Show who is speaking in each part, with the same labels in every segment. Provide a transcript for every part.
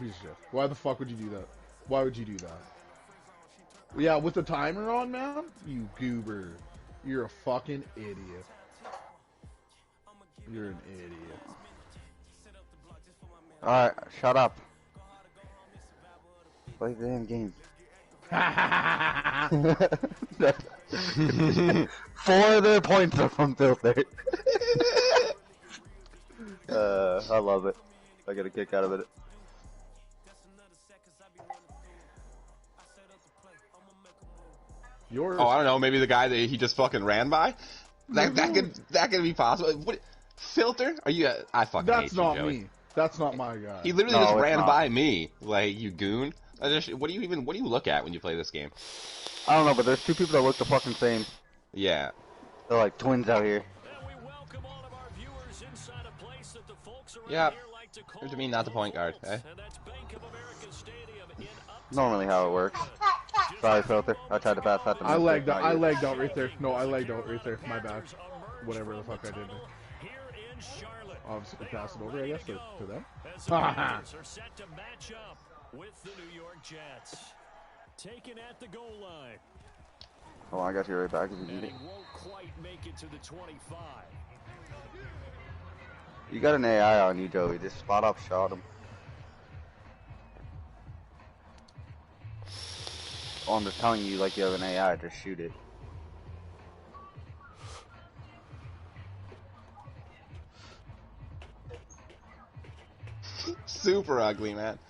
Speaker 1: piece of shit. Why the fuck would you do that? Why would you do that? Yeah, with the timer on, man? You goober. You're a fucking idiot. You're an idiot.
Speaker 2: Alright, shut up. Play the damn game. 4 of their points are from Filter. I love it. I get a kick out of it.
Speaker 1: Yours.
Speaker 3: Oh, I don't know. Maybe the guy that he just fucking ran by. That could be possible. What Filter? Are you? I fucking hate you, Joey.
Speaker 1: That's not me. That's not my guy.
Speaker 3: He literally just ran by me, like, you goon. What do you look at when you play this game?
Speaker 2: I don't know, but there's 2 people that look the fucking same.
Speaker 3: Yeah.
Speaker 2: They're like twins out here.
Speaker 3: Yeah. Seems to me not the point guard, eh?
Speaker 2: Normally how it works. Sorry, Filter. I tried to pass that to me.
Speaker 1: I lagged out right there. No, I lagged out right there. My bad. Whatever the fuck I did there. Obviously, pass it over, I guess, to them.
Speaker 4: Are set to match up with the New York Jets. Taken at the goal line.
Speaker 2: Oh, I got you right back if you need it.
Speaker 4: Won't quite make it to the 25.
Speaker 2: You got an AI on you, Joey. Just spot up, shot him. Oh, I'm just telling you, like you have an AI, just shoot it.
Speaker 3: Super ugly, man.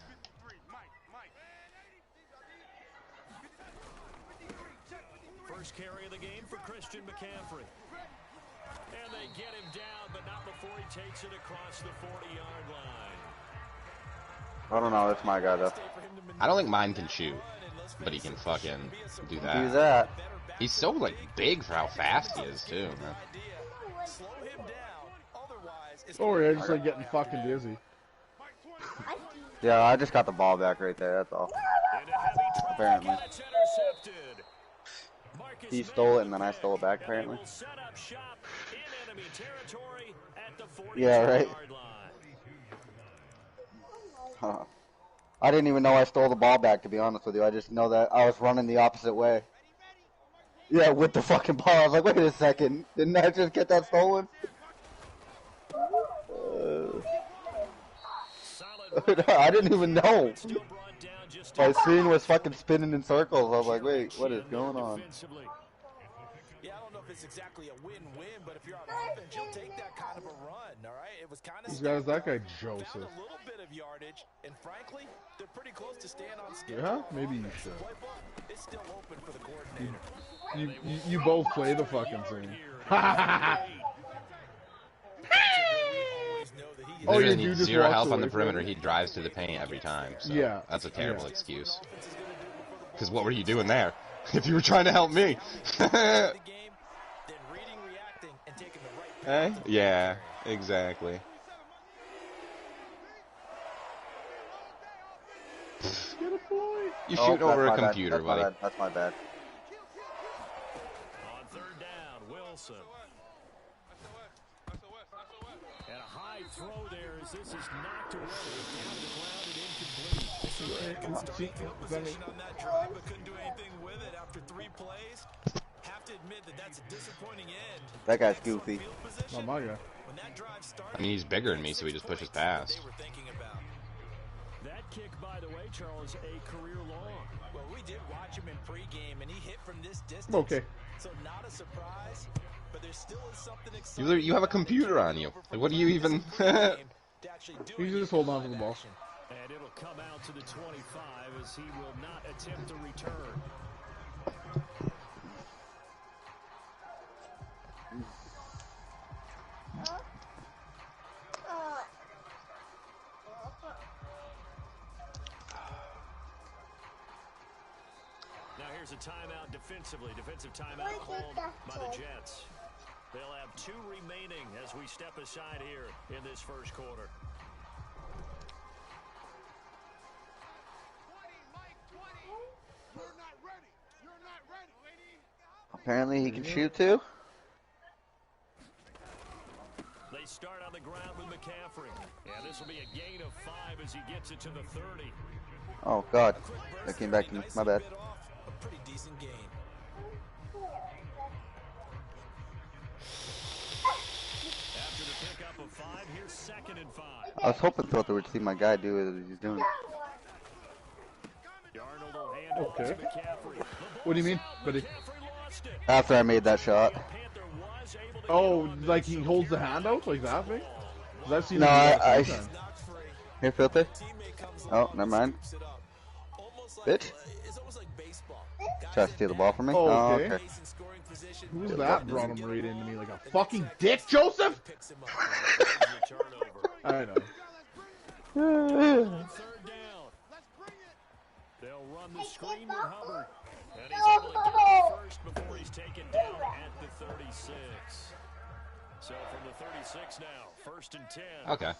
Speaker 4: First carry of the game for Christian McCaffrey. And they get him down, but not before he takes it across the 40-yard line.
Speaker 2: I don't know, that's my guy, though.
Speaker 3: I don't think mine can shoot, but he can fucking do that.
Speaker 2: Do that.
Speaker 3: He's so, like, big for how fast he is, too, man.
Speaker 1: Oh, yeah, just like getting fucking dizzy.
Speaker 2: Yeah, I just got the ball back right there, that's all. Apparently. He stole it and then I stole it back, apparently. Yeah, right. Huh. I didn't even know I stole the ball back, to be honest with you. I just know that I was running the opposite way. Yeah, with the fucking ball. I was like, wait a second. Didn't I just get that stolen? I didn't even know. My screen was fucking spinning in circles. I was like, wait, what is going on?
Speaker 5: Yeah, I don't know if it's exactly a win-win, but if you're on offense, you'll take that kind of a run, all right? It was kind of
Speaker 1: Who's got that guy, Joseph?
Speaker 5: a little bit of yardage, and frankly, they're pretty close to staying on schedule.
Speaker 1: Yeah, maybe you should.
Speaker 5: It's still open for the coordinator.
Speaker 1: You both play the fucking thing.
Speaker 3: Oh, you needs 0 health on the perimeter. He drives to the paint every time. So
Speaker 1: yeah,
Speaker 3: that's a terrible excuse. Because what were you doing there? If you were trying to help me. Eh? Yeah, exactly. You shoot over a computer, buddy.
Speaker 2: That's my bad.
Speaker 4: On third down, Wilson. And a high throw there as this is knocked away down the ground and incomplete.
Speaker 5: On that drive, but couldn't do anything with it after 3 plays. Have to admit that that's a disappointing end.
Speaker 2: That guy's goofy.
Speaker 1: Oh my god.
Speaker 3: I mean, he's bigger than me, so he just pushes past.
Speaker 4: That kick, by the way, Charles, a career long.
Speaker 5: Well, we did watch him in pregame, and he hit from this distance.
Speaker 1: Okay.
Speaker 5: So not a surprise, but there still is something exciting.
Speaker 3: You have a computer on you. Like, what do you even?
Speaker 1: You just hold on to the ball.
Speaker 4: And it'll come out to the 25 as he will not attempt to return. Now here's a timeout defensively. Defensive timeout called by the Jets. They'll have 2 remaining as we step aside here in this first quarter.
Speaker 2: Apparently he can shoot too.
Speaker 4: They start on the ground with McCaffrey. McCaffrey. And this will be a gain of 5 as he gets it to the 30.
Speaker 2: Oh, God. That came back to me. My bad.
Speaker 5: A pretty decent gain.
Speaker 4: After the pickup of 5, here's 2nd and 5.
Speaker 2: I was hoping Filter would see my guy do what he's doing.
Speaker 4: Darnold will hand off
Speaker 1: Okay.
Speaker 4: to McCaffrey.
Speaker 1: What do you mean, buddy?
Speaker 4: McCaffrey lost it.
Speaker 2: After I made that shot.
Speaker 4: Panther was able to
Speaker 1: Oh, like he holds the hand out like that thing? 'Cause I've seen
Speaker 2: No,
Speaker 1: him do that
Speaker 2: I
Speaker 1: sometimes.
Speaker 2: Here, Filter. Oh, never mind. Bitch.
Speaker 5: It's almost like baseball.
Speaker 2: Try to steal the ball from me.
Speaker 1: Oh,
Speaker 2: Oh,
Speaker 1: okay.
Speaker 2: okay.
Speaker 1: Who's that brought him right into me like a fucking dick, Joseph? I know.
Speaker 4: On 3rd down. They'll run the screen with Hubbard. And he's able to get the first before he's taken down at the 36. So from the 36 now, 1st and 10.
Speaker 3: Okay.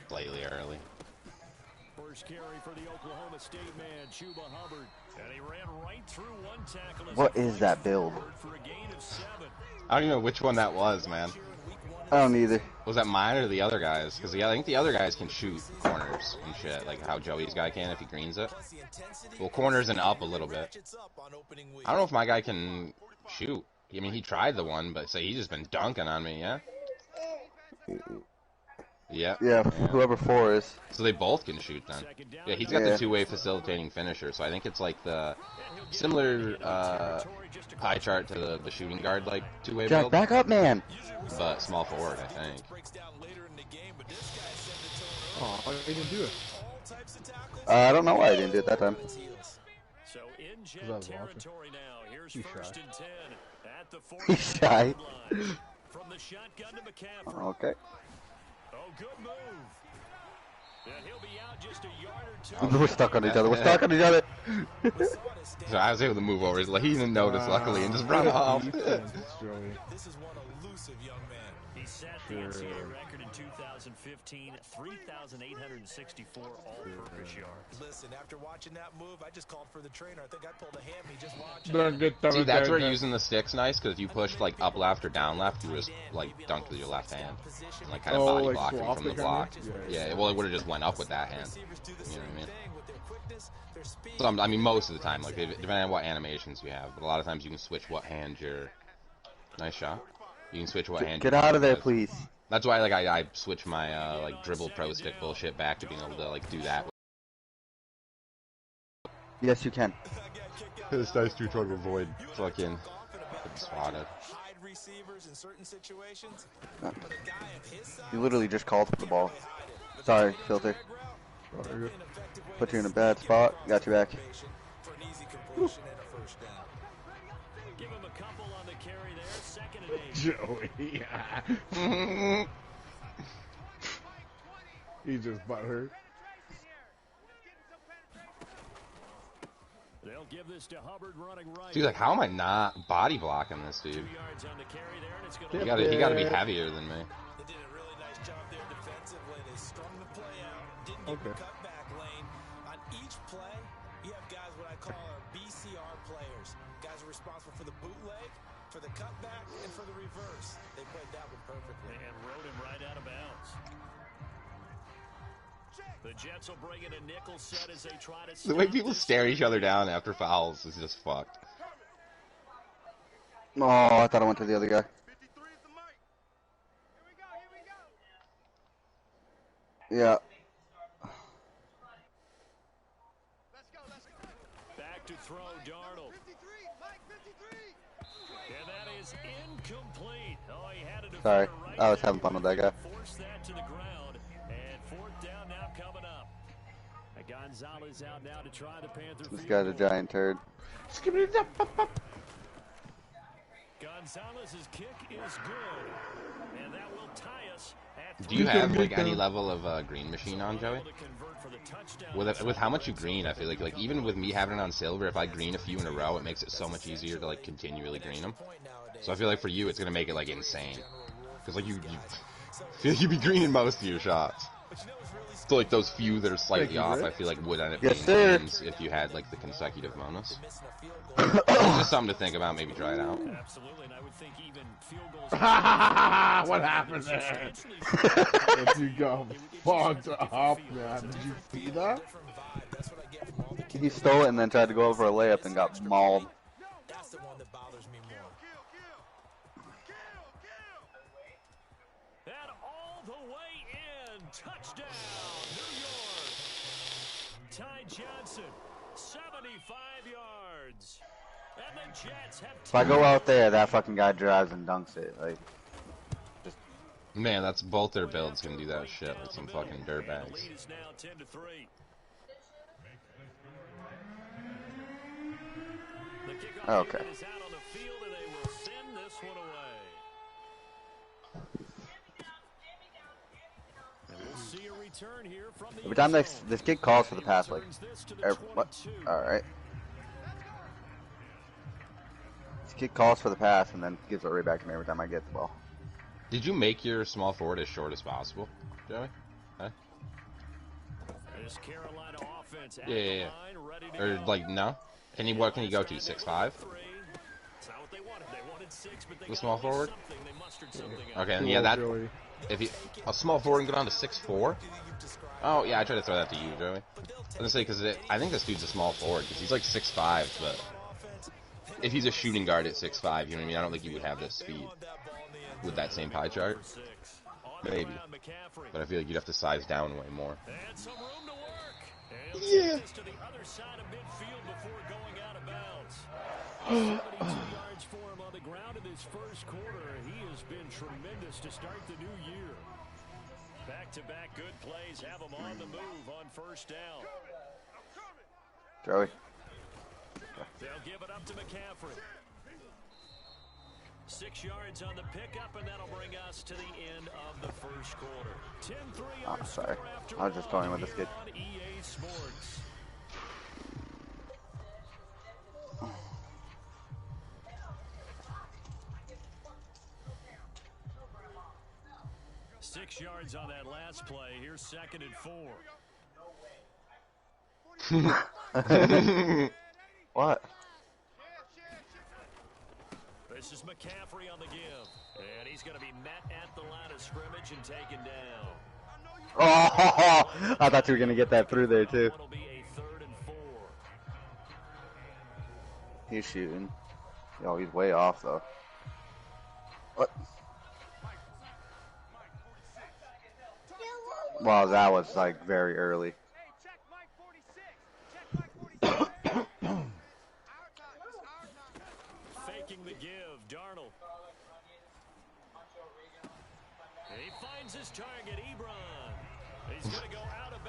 Speaker 3: Slightly early.
Speaker 4: First carry for the Oklahoma State man, Chuba Hubbard. And he ran right through one tackle.
Speaker 2: What is that build?
Speaker 4: For a gain of 7.
Speaker 3: I don't even know which one that was, man.
Speaker 2: I don't either.
Speaker 3: Was that mine or the other guys? Because I think the other guys can shoot corners and shit, like how Joey's guy can if he greens it. Well, corners and up a little bit. I don't know if my guy can shoot. I mean, he tried the one, but say he's just been dunking on me, yeah? Yeah.
Speaker 2: Yeah, whoever 4 is.
Speaker 3: So they both can shoot then. Yeah, he's got
Speaker 2: Yeah.
Speaker 3: the two-way facilitating finisher, so I think it's like the similar pie chart to the shooting guard, like two-way
Speaker 2: Jack,
Speaker 3: build,
Speaker 2: back up, man.
Speaker 3: but small forward, I think.
Speaker 1: Oh, I didn't do it.
Speaker 2: I don't know why I didn't do it that time.
Speaker 4: So in
Speaker 1: I
Speaker 4: jet
Speaker 1: was watching.
Speaker 4: territory now. Here's
Speaker 1: He's
Speaker 4: 1st
Speaker 1: shy.
Speaker 4: and 10 at the 40
Speaker 2: He's shy.
Speaker 4: line. From the shotgun to McCaffrey.
Speaker 2: Okay.
Speaker 4: Oh, good move. And he'll be out just a yard or 2.
Speaker 2: We're stuck on each other. We're stuck on each other.
Speaker 3: So I was able to move over. Like, he didn't notice, luckily, and just run off.
Speaker 1: Defense, Joey.
Speaker 5: This is one elusive young man.
Speaker 4: He set the NCAA record in 2015, 3,864 all-purpose yards.
Speaker 5: Listen, after watching that move, I just called for the trainer. I think I pulled a hammy just watching.
Speaker 1: Don't get done
Speaker 3: See,
Speaker 1: with
Speaker 3: that's
Speaker 1: that,
Speaker 3: where
Speaker 1: man.
Speaker 3: using the stick's nice, because if you pushed, like, up left or down left, you just, like, dunked with your left hand. And, like, kind of
Speaker 1: Oh,
Speaker 3: body
Speaker 1: like
Speaker 3: blocking
Speaker 1: swap
Speaker 3: from the
Speaker 1: it, kinda?
Speaker 3: block.
Speaker 1: Yeah.
Speaker 3: Yeah, well, it would have just went up with that hand.
Speaker 5: Receivers do the
Speaker 3: You know what I
Speaker 5: same
Speaker 3: mean?
Speaker 5: thing with their quickness, their speed.
Speaker 3: I mean, most of the time, like, depending on what animations you have, but a lot of times you can switch what hand you're... Nice shot. You can switch what hand
Speaker 2: Get
Speaker 3: you're
Speaker 2: out of there,
Speaker 3: with.
Speaker 2: please.
Speaker 3: That's why, like, I switch my, like, dribble pro stick bullshit back to being able to, like, do that.
Speaker 2: Yes, you can.
Speaker 3: It's nice to try to avoid fucking getting swatted.
Speaker 5: Hide receivers in certain situations. But a guy of his size,
Speaker 2: You literally just called for the ball. Sorry, Filter.
Speaker 1: Sorry.
Speaker 2: Put you in a bad spot. Got you back.
Speaker 5: for an easy completion and a first down.
Speaker 4: Give him a couple on the carry there, 2nd and 8.
Speaker 1: Joey, yeah. He just butthurt.
Speaker 4: They'll give this to Hubbard running right.
Speaker 3: Dude, like, how am I not body blocking this
Speaker 4: 2
Speaker 3: dude?
Speaker 4: yards on the carry there, and it's going
Speaker 3: He
Speaker 4: to
Speaker 3: gotta be heavier than me.
Speaker 5: They did a really nice job there defensively. They strung the play out, didn't give
Speaker 1: Okay.
Speaker 5: the cutback lane. On each play, you have guys what I call our BCR players. Guys are responsible for the bootleg, for the cutback, and for the reverse. They played that one perfectly.
Speaker 4: and rode him right out of bounds. The Jets will bring in a nickel set as they try to
Speaker 3: The way
Speaker 4: stop
Speaker 3: people
Speaker 4: this.
Speaker 3: stare each other down after fouls is just fucked.
Speaker 2: Oh, I thought I went to the other guy. Yeah.
Speaker 4: Back to throw, Darnold. And that is incomplete. Oh, he had a
Speaker 2: Sorry.
Speaker 4: defender right
Speaker 2: I was
Speaker 4: there.
Speaker 2: having fun with that guy.
Speaker 4: Force that to the ground. And 4th down now coming up. Gonzalez out now to try the Panther
Speaker 2: This
Speaker 4: field
Speaker 2: guy's a
Speaker 4: goal.
Speaker 2: giant turd.
Speaker 4: Gonzalez's kick is good. And that will tie us at
Speaker 3: Do you
Speaker 4: 3.
Speaker 3: have, like, any level of green machine on, Joey?
Speaker 4: Able to convert for the touchdown.
Speaker 3: With how much you green, I feel like even with me having it on silver, if I green a few in a row, it makes it so much easier to, like, continually green them. So I feel like for you, it's gonna make it, like, insane. Because, like, you feel like you'd be greening most of your shots.
Speaker 5: But you know what's really
Speaker 3: So like those few that are slightly
Speaker 1: Thank you,
Speaker 3: off, I
Speaker 1: Rick.
Speaker 3: feel like would end up
Speaker 2: Yes,
Speaker 3: being
Speaker 2: sir.
Speaker 3: cleans if you had like the consecutive bonus. It's just something to think about. Maybe try it out.
Speaker 4: Absolutely, and I would think even field goals.
Speaker 1: What happened there? If you go fucked up, man. Did you see that?
Speaker 2: He stole it and then tried to go over a layup and got mauled.
Speaker 5: That's the one that bothers me more.
Speaker 4: And all the way in. Touchdown, New York. Ty Johnson, 75 yards. And the Jets have
Speaker 2: If I go out there, that fucking guy drives and dunks it. Like,
Speaker 3: Man, that's both their builds can do that shit with some fucking dirtbags.
Speaker 4: lead is now 10-3. The kickoff
Speaker 2: Okay.
Speaker 4: unit is out on the field, and they will send this one away. And we'll see a return here from the
Speaker 2: every time
Speaker 4: end
Speaker 2: this
Speaker 4: zone.
Speaker 2: kid calls for the pass, like,
Speaker 4: Returns this to the
Speaker 2: what?
Speaker 4: 22.
Speaker 2: All right. This kid calls for the pass and then gives it right back to me every time I get the ball.
Speaker 3: Did you make your small forward as short as possible, Joey? Huh?
Speaker 4: This Carolina offense at
Speaker 3: Yeah,
Speaker 4: the
Speaker 3: yeah, yeah.
Speaker 4: line, ready to
Speaker 3: Or
Speaker 4: go.
Speaker 3: like no? What can you go to? 6'5"?
Speaker 4: It's not what they wanted. They wanted 6, but they
Speaker 3: The
Speaker 4: got
Speaker 3: small
Speaker 4: at least
Speaker 3: forward?
Speaker 4: something. They mustered something out.
Speaker 3: Okay, and yeah, that
Speaker 1: Joey.
Speaker 3: if you a small forward can go down to 6'4". Oh yeah, I tried to throw that to you, Joey. I was gonna say because I think this dude's a small forward because he's like 6'5", but if he's a shooting guard at 6'5", you know what I mean? I don't think he would have this speed with that same pie chart. Maybe, but I feel like you'd have to size down way more.
Speaker 4: And some room to work. And
Speaker 3: Yeah.
Speaker 4: this to the other side of midfield before going out of bounds. 72 yards for him on the ground in his first quarter. He has been tremendous to start the new year. Back-to-back good plays have him on the move on first down.
Speaker 2: Joey.
Speaker 4: They'll give it up to McCaffrey. 6 yards on the pickup, and that'll bring us to the end of the first quarter. 10-3
Speaker 2: Oh, sorry. I was just toying with this kid.
Speaker 4: on EA Sports. Six yards on that last play. Here's 2nd and 4.
Speaker 2: What?
Speaker 4: This is McCaffrey on the give. And he's going to be met at the line of scrimmage and taken down.
Speaker 2: Oh, I thought you were gonna get that through there too.
Speaker 4: It'll be a 3rd and 4.
Speaker 2: He's shooting. Yo, he's way off though. What? Well, that was like very early.
Speaker 4: Faking the give, Darnold. And he finds his target, Ebron. He's going to go out of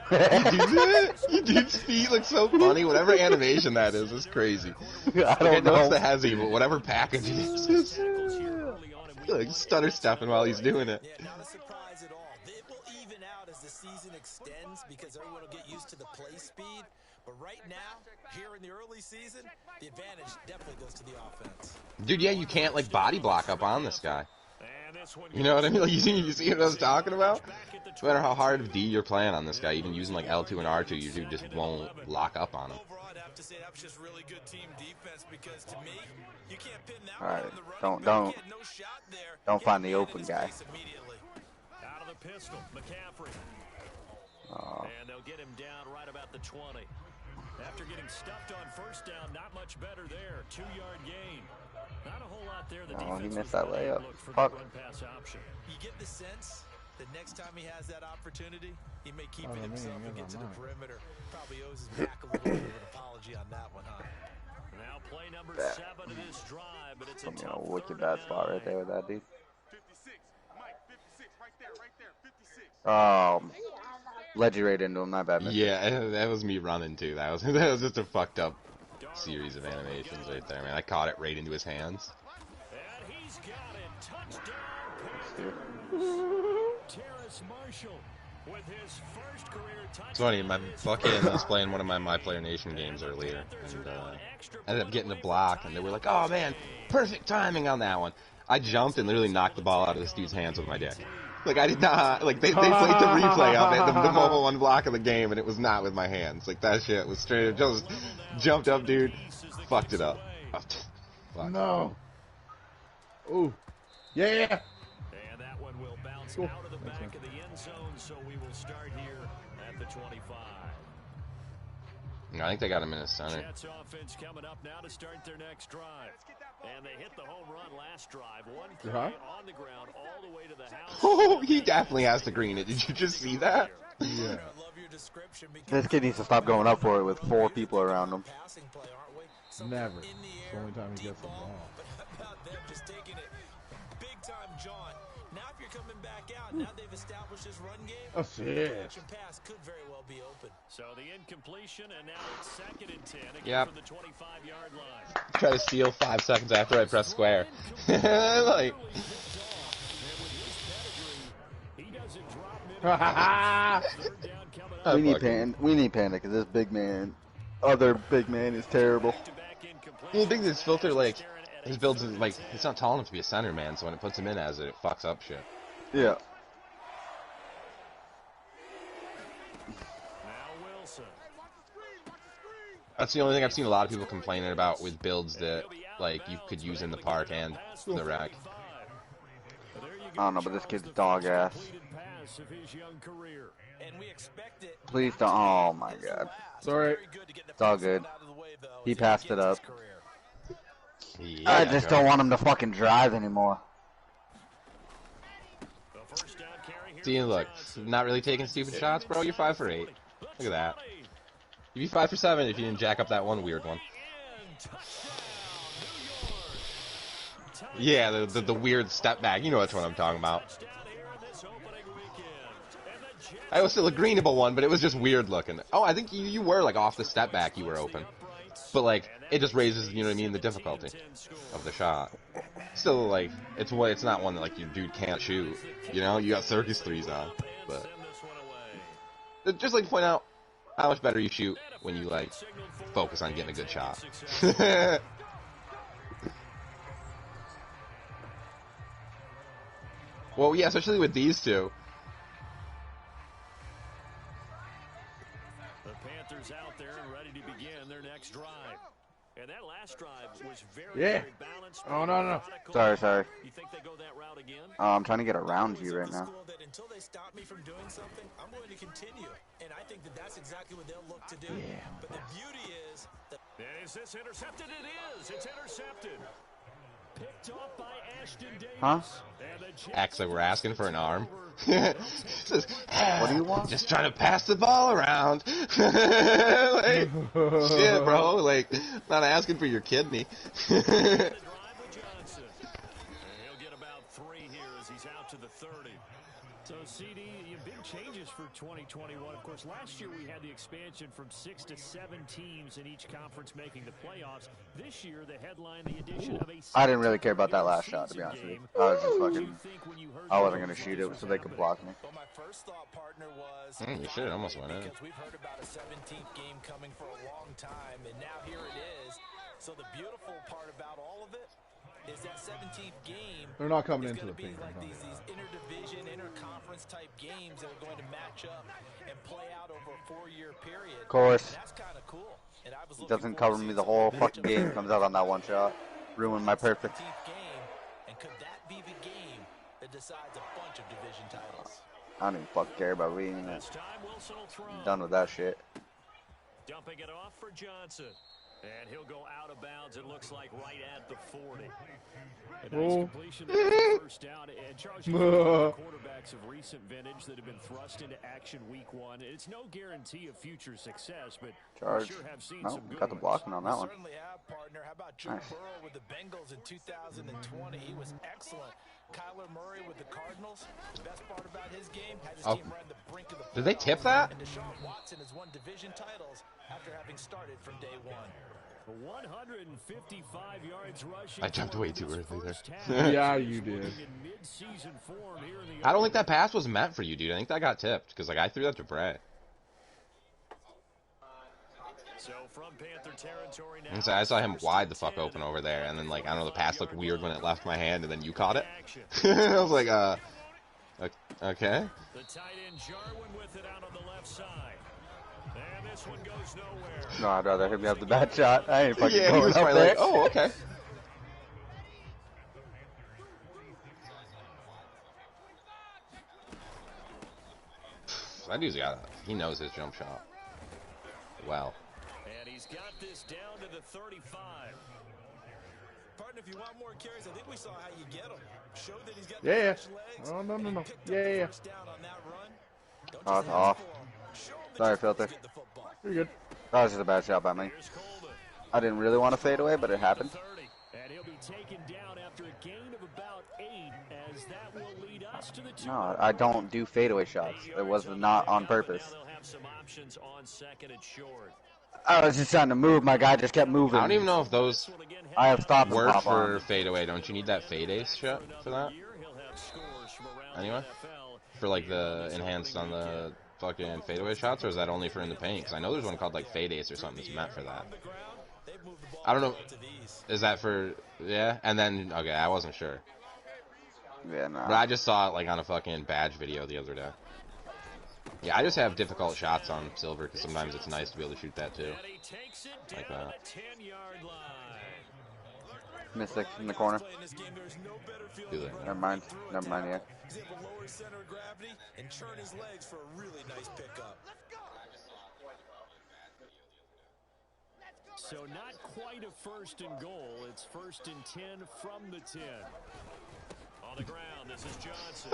Speaker 4: bounds.
Speaker 3: You dude's feet look so funny. Whatever animation that is crazy.
Speaker 2: I
Speaker 3: I
Speaker 2: don't
Speaker 3: know it's
Speaker 2: know.
Speaker 3: the Hezzy, but whatever package it is,
Speaker 4: Tackles here early on, and we
Speaker 3: like stutter stepping while he's doing it.
Speaker 5: Yeah, not a surprise at all. It will even out as the season extends because everyone will get used to the play speed. But right now, here in the early season, the advantage definitely goes to the offense.
Speaker 3: Dude, yeah, you can't like body block up on this guy.
Speaker 4: And this one
Speaker 3: You know what I mean? Like you see what I was talking about? No matter how hard of D you're playing on this guy, even using like L2 and R2, you dude just won't lock up on him.
Speaker 5: Overall, I'd have to say that was just really good team defense because to me, you can't pin that
Speaker 2: All
Speaker 5: one
Speaker 2: right,
Speaker 5: on the running
Speaker 2: don't-
Speaker 5: back.
Speaker 2: don't-
Speaker 5: He had no shot there.
Speaker 2: don't
Speaker 5: He
Speaker 2: find
Speaker 5: had
Speaker 2: the
Speaker 5: man
Speaker 2: open
Speaker 5: in his
Speaker 2: guy.
Speaker 5: face immediately.
Speaker 4: out of the pistol, McCaffrey.
Speaker 2: Oh.
Speaker 4: And they'll get him down right about the 20. After getting stuffed on first down, not much better there. 2-yard gain. Not a whole lot there. The
Speaker 2: Oh, he
Speaker 4: defense
Speaker 2: missed
Speaker 4: was
Speaker 2: that
Speaker 4: not able to
Speaker 2: layup.
Speaker 4: look for
Speaker 2: Fuck.
Speaker 4: the run-pass option.
Speaker 5: You get the sense that next time he has that opportunity, he may keep
Speaker 1: Oh,
Speaker 5: it
Speaker 1: man,
Speaker 5: himself
Speaker 1: you
Speaker 5: and get
Speaker 1: got
Speaker 5: to the
Speaker 1: mine.
Speaker 5: perimeter. Probably owes his back a little bit of an apology on that one, huh?
Speaker 4: Now play number
Speaker 2: That
Speaker 4: 7 of this drive, but it's a
Speaker 2: Put me in
Speaker 4: tough
Speaker 2: a wicked
Speaker 4: 3rd
Speaker 2: bad
Speaker 4: and
Speaker 2: spot right
Speaker 4: 9.
Speaker 2: there with that dude.
Speaker 6: 56. Mike, 56. Right there. 56.
Speaker 2: Led you right into him, my bad. Mister.
Speaker 3: Yeah, that was me running too. That was just a fucked up series of animations right there, man. I caught it right into his hands.
Speaker 4: And he's got it. Touchdown. Terrace Marshall with his first career touchdown.
Speaker 3: It's funny, my fucking I was playing one of my Player Nation games earlier, and ended up getting a block, and they were like, "Oh man, perfect timing on that one." I jumped and literally knocked the ball out of this dude's hands with my dick. Like, I did not, like, they played the replay of it, the mobile one block of the game, and it was not with my hands. Like, that shit was straight, just jumped up, dude, fucked it up. Oh, fuck.
Speaker 1: No. Ooh. Yeah.
Speaker 4: And that one will bounce
Speaker 1: Cool.
Speaker 4: out of the back of the end zone, so we will start here at the 25.
Speaker 3: I think they got him in his center.
Speaker 4: Jets offense coming up now to start their next drive. And they hit the home run last drive. One play on the ground all the way to the house.
Speaker 3: Oh, he definitely has to green it. Did you just see that?
Speaker 1: Yeah.
Speaker 2: This kid needs to stop going up for it with 4 people around him.
Speaker 1: Never. It's the only time he gets the ball.
Speaker 5: Just taking it big time, John. Now if you're coming back out, now they've established this run game.
Speaker 1: Assist.
Speaker 5: Pass could very well be open.
Speaker 4: So the incompletion, and now it's 2nd and 10 again
Speaker 3: Yep.
Speaker 4: from the 25-yard line.
Speaker 3: Try to steal 5 seconds after I press square. Like,
Speaker 4: He doesn't drop mid.
Speaker 2: We need Panda because this big man, other big man is terrible.
Speaker 3: the thing is, Filter, like, his build's, like, he's not tall enough to be a center, man, so when it puts him in as it fucks up shit.
Speaker 2: Yeah.
Speaker 3: That's the only thing I've seen a lot of people complaining about with builds that, like, you could use in the park and the rack.
Speaker 2: I don't know, but this kid's dog ass. Please don't. Oh my god.
Speaker 1: Sorry.
Speaker 2: It's all good. He passed it up.
Speaker 3: Yeah,
Speaker 2: I just don't want him to fucking drive anymore.
Speaker 3: See, look, not really taking stupid shots, bro. You're 5 for 8. Look at that. You'd be 5 for 7 if you didn't jack up that one weird one. Yeah, the weird step back. You know which one I'm talking about. I was still a greenable one, but it was just weird looking. Oh, I think you were, like, off the step back, you were open. But, like, it just raises, you know what I mean, the difficulty of the shot. Still, like, it's not one that, like, your dude can't shoot. You know, you got circus threes on. But just, like, to point out how much better you shoot when you, like, focus on getting a good shot. Well, yeah, especially with these two.
Speaker 4: The Panthers out there and ready to begin their next drive. And that last drive was very balanced.
Speaker 1: Oh, no.
Speaker 2: Sorry.
Speaker 4: You think they go that route again?
Speaker 2: I'm trying to get around you right now.
Speaker 5: Until they stop me from doing something, I'm going to continue. And I think that's exactly what they'll look to do.
Speaker 1: Yeah.
Speaker 5: But the beauty is that
Speaker 4: Is this intercepted? It is. It's intercepted. Picked off by Ashton Davis.
Speaker 2: Huh?
Speaker 3: Actually, we're asking for an arm. Says,
Speaker 2: What do you want?
Speaker 3: Just trying to pass the ball around. Like, shit, bro. Like, not asking for your kidney.
Speaker 4: He'll get about 3 here as he's out to the 30. So, CD, big changes for 2021. Of course, last year we had the expansion from 6 to 7 teams in each conference making the playoffs. This year, the headline, the addition of a
Speaker 2: I didn't really care about that last shot, to be honest with you. I was just fucking. I wasn't gonna shoot it so they could block me.
Speaker 5: Well, my first thought, partner, was
Speaker 3: You should almost went in.
Speaker 5: because we've heard about a 17th game coming for a long time, and now here it is. So the beautiful part about all of it is that 17th game.
Speaker 1: They're not coming
Speaker 5: is
Speaker 1: into
Speaker 5: going
Speaker 1: the
Speaker 5: to be
Speaker 1: paint.
Speaker 5: like these interdivision, interconference type games that are going to match up and play out over a 4-year period.
Speaker 2: Of course.
Speaker 5: And that's kind of cool. And I was
Speaker 2: It
Speaker 5: looking
Speaker 2: doesn't
Speaker 5: forward
Speaker 2: cover
Speaker 5: to
Speaker 2: me
Speaker 5: seeing
Speaker 2: the whole
Speaker 5: some
Speaker 2: fucking
Speaker 5: matchups
Speaker 2: game. Comes out on that one shot. Ruined my perfect.
Speaker 5: 17th game, and could that be the game that decides a bunch of division titles?
Speaker 2: I don't even fucking care about reading it.
Speaker 4: This time Wilson will throw.
Speaker 2: I'm done with that shit.
Speaker 4: Dumping it off for Johnson. And he'll go out of bounds, it looks like, right at the 40. A nice completion there for the first down. And Charles, you know, quarterbacks of recent vintage that have been thrust into action week 1. It's no guarantee of future success, but
Speaker 2: Charge.
Speaker 4: we sure have seen
Speaker 2: No,
Speaker 4: some good
Speaker 2: got the
Speaker 4: ones.
Speaker 2: blocking on that one.
Speaker 5: Certainly have, partner. How about Joe
Speaker 2: Nice.
Speaker 5: Burrow with the Bengals in 2020? He was excellent. Kyler Murray with the Cardinals. The best part about his game had his
Speaker 3: Oh.
Speaker 5: team right on the brink of the
Speaker 3: Did they tip
Speaker 5: playoffs.
Speaker 3: that?
Speaker 5: And Deshaun Watson has won division titles after having started from day 1.
Speaker 4: 155 yards rushing.
Speaker 3: I jumped way too
Speaker 4: for his
Speaker 3: early there.
Speaker 4: first half.
Speaker 1: Yeah, you did.
Speaker 4: In mid-season form here in the
Speaker 3: I don't think that pass was meant for you, dude. I think that got tipped, because, like, I threw that to Bray.
Speaker 4: So from Panther territory now.
Speaker 3: And so I saw him wide the fuck open over there, and then, like, I don't know, the pass looked weird when it left my hand, and then you caught it. I was like, Okay.
Speaker 4: The tight end Jarwin with it out on the left side. And this one goes nowhere.
Speaker 2: No, I'd rather him have the bad shot. I ain't fucking
Speaker 3: Yeah, he
Speaker 2: going
Speaker 3: was
Speaker 2: up
Speaker 3: probably
Speaker 2: there.
Speaker 3: like, oh, okay. That dude's he knows his jump shot. Wow.
Speaker 4: And he's got this down to the 35.
Speaker 5: Partner, if you want more carries, I think we saw how you get them. Show that he's got
Speaker 1: Yeah,
Speaker 5: the
Speaker 1: yeah.
Speaker 5: fresh legs.
Speaker 1: Oh, no,
Speaker 5: and
Speaker 1: no,
Speaker 5: he
Speaker 1: no.
Speaker 5: picked up
Speaker 1: Yeah,
Speaker 5: the
Speaker 1: yeah,
Speaker 5: first down on that run. Don't
Speaker 2: Oh,
Speaker 5: just
Speaker 2: it's
Speaker 5: ask
Speaker 2: off.
Speaker 5: for 'em. Show 'em that
Speaker 2: Sorry,
Speaker 5: you're
Speaker 2: filter.
Speaker 5: good at the football.
Speaker 1: You're good.
Speaker 2: That was just a bad shot by me.
Speaker 4: Here's Coleman.
Speaker 2: I didn't really want to fade away, but it happened.
Speaker 4: 30. And he'll be taken down after a gain of about 8, as that will lead us to the 2.
Speaker 2: No, I don't do fadeaway shots. It was not on purpose.
Speaker 4: Now they'll have some options on second and short.
Speaker 2: I was just trying to move. My guy just kept moving.
Speaker 3: I don't even know if those
Speaker 2: I have stopped and
Speaker 3: work
Speaker 2: pop
Speaker 3: for
Speaker 2: on.
Speaker 3: fadeaway. Don't you need that fade ace shot for that? Anyway? For like the enhanced on the fucking fadeaway shots, or is that only for in the paint? Because I know there's one called like fade ace or something that's meant for that. I don't know. Is that for, yeah? And then, okay, I wasn't sure.
Speaker 2: Yeah, no.
Speaker 3: But I just saw it like on a fucking badge video the other day. Yeah, I just have difficult shots on silver because sometimes it's nice to be able to shoot that too. Like that.
Speaker 2: Missed it in the corner.
Speaker 3: Do that.
Speaker 2: Never mind. Never mind, yeah.
Speaker 5: He's able to lower his center of gravity and turn his legs for a really nice pickup.
Speaker 4: So not quite a first and goal. It's first and 10 from the 10. On the ground, this is Johnson.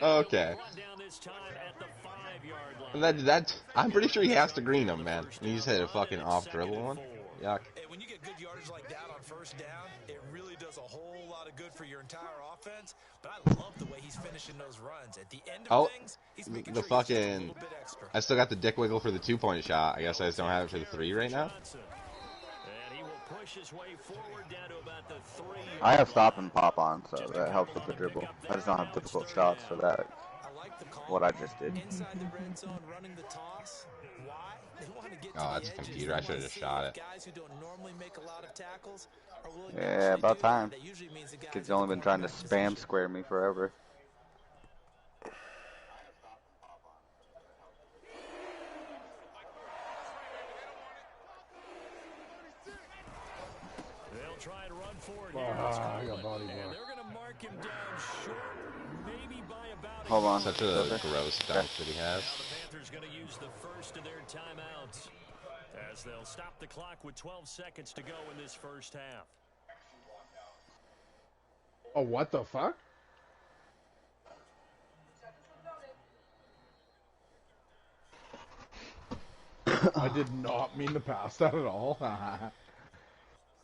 Speaker 3: Okay. That I'm pretty sure he has to green him, man. He just hit a fucking off dribble one. Yuck.
Speaker 5: Hey, when you get good yardage like that on first down, it really does a whole lot of good for your entire offense. But I love the way he's finishing those runs. At the end of things, he's making
Speaker 3: the
Speaker 5: sure he's just a
Speaker 3: fucking.
Speaker 5: little bit extra.
Speaker 3: I still got the dick wiggle for the 2-point shot. I guess I just don't have it for the 3 right now.
Speaker 4: And he will push his way forward down to about the 3.
Speaker 2: I have stop and pop on, so that helps with the dribble. I just don't have difficult shots for that.
Speaker 5: I like the call.
Speaker 2: What I just did.
Speaker 5: Inside the red zone, running the toss. Why? They want to get to
Speaker 3: Oh,
Speaker 5: the
Speaker 3: that's a
Speaker 5: edges.
Speaker 3: computer.
Speaker 5: They
Speaker 3: I
Speaker 5: wanna
Speaker 3: should've just
Speaker 5: see
Speaker 3: shot
Speaker 5: if
Speaker 3: it.
Speaker 5: Guys who don't normally make a lot of tackles are willing to
Speaker 2: Yeah,
Speaker 5: actually
Speaker 2: about
Speaker 5: do
Speaker 2: time.
Speaker 5: that. That usually means the guys
Speaker 2: Kid's
Speaker 5: in the
Speaker 2: only been trying to
Speaker 5: cornerback
Speaker 2: spam
Speaker 5: position.
Speaker 2: square me forever.
Speaker 4: They'll try and run forward here.
Speaker 1: I got body
Speaker 4: And
Speaker 1: block.
Speaker 4: they're going to mark him down short, maybe by about
Speaker 2: Hold on.
Speaker 3: Such a gross dunk that he has.
Speaker 4: Now the Panthers going to use the first of their timeouts as they'll stop the clock with 12 seconds to go in this first half.
Speaker 1: Oh, what the fuck? I did not mean to pass that at all.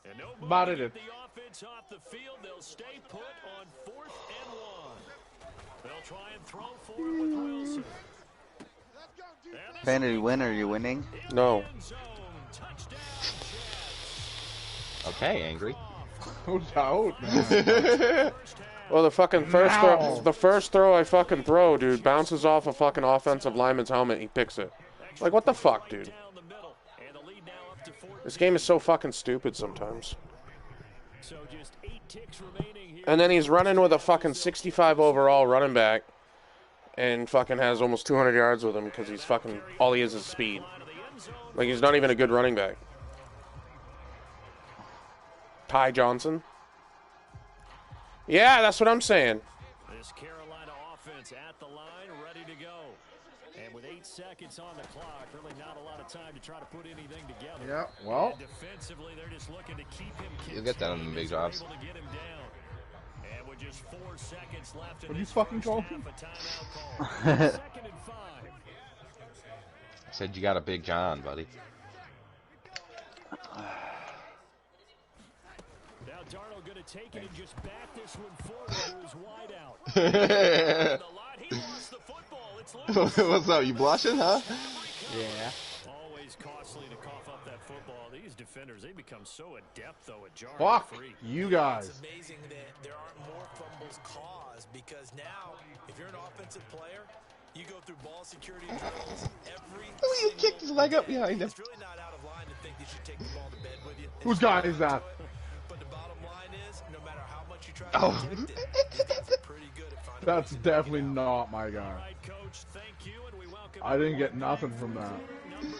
Speaker 4: And no
Speaker 1: But
Speaker 4: movement
Speaker 1: it
Speaker 4: to get the offense off the field. They'll stay put on 4th and 1. They'll try and throw forward with Wilson. And this
Speaker 2: Fantasy win, are you winning?
Speaker 7: No.
Speaker 4: end zone. Touchdown, Jets.
Speaker 3: Okay, angry.
Speaker 1: No doubt, man.
Speaker 7: Well, the fucking first
Speaker 1: Ow.
Speaker 7: throw, the first throw I fucking throw, dude, bounces off a fucking offensive lineman's helmet. He picks it. Like, what the fuck, dude?
Speaker 4: Down the middle. And the lead now up to 14.
Speaker 7: This game is so fucking stupid sometimes.
Speaker 4: So just 8 ticks remaining here.
Speaker 7: And then he's running with a fucking 65 overall running back, and fucking has almost 200 yards with him because he's fucking all he is speed. Like, he's not even a good running back. Ty Johnson. Yeah, that's what I'm saying.
Speaker 4: This Carolina offense at the line, ready to go. And with 8 seconds on the clock, really not a lot of time to try to put anything together.
Speaker 1: Yeah, well.
Speaker 4: And defensively, they're just looking to keep him
Speaker 3: You'll get that on the big
Speaker 4: contained
Speaker 3: jobs.
Speaker 4: as they're able to get him down. And with just 4 seconds left in
Speaker 1: What do you
Speaker 4: this
Speaker 1: fucking
Speaker 4: first
Speaker 1: call
Speaker 4: half,
Speaker 1: him?
Speaker 4: a timeout call. 2nd and 5.
Speaker 3: I said you got a big John, buddy.
Speaker 4: Now Darnold going to take it and just back this one forward to his wideout. The line, he lost the football. It's loose.
Speaker 3: What's up? You blushing, huh?
Speaker 1: Yeah.
Speaker 4: Always costly to cough up that football. These defenders, they become so adept, though, at jarring
Speaker 1: Fuck
Speaker 4: free.
Speaker 1: you guys.
Speaker 5: It's amazing that there aren't more fumbles caused because now, if you're an offensive player, you go through ball security drills every
Speaker 3: Oh, you
Speaker 5: single
Speaker 3: kicked his leg up
Speaker 5: day.
Speaker 3: behind him.
Speaker 5: It's really not out of line to think that you should take the ball to bed with you.
Speaker 1: Whose guy is that?
Speaker 5: But the bottom line is, no matter how much you try
Speaker 3: Oh.
Speaker 5: to protect it, he's gotten pretty good at finding
Speaker 1: That's definitely not my guy. I didn't get nothing from that.
Speaker 4: We'll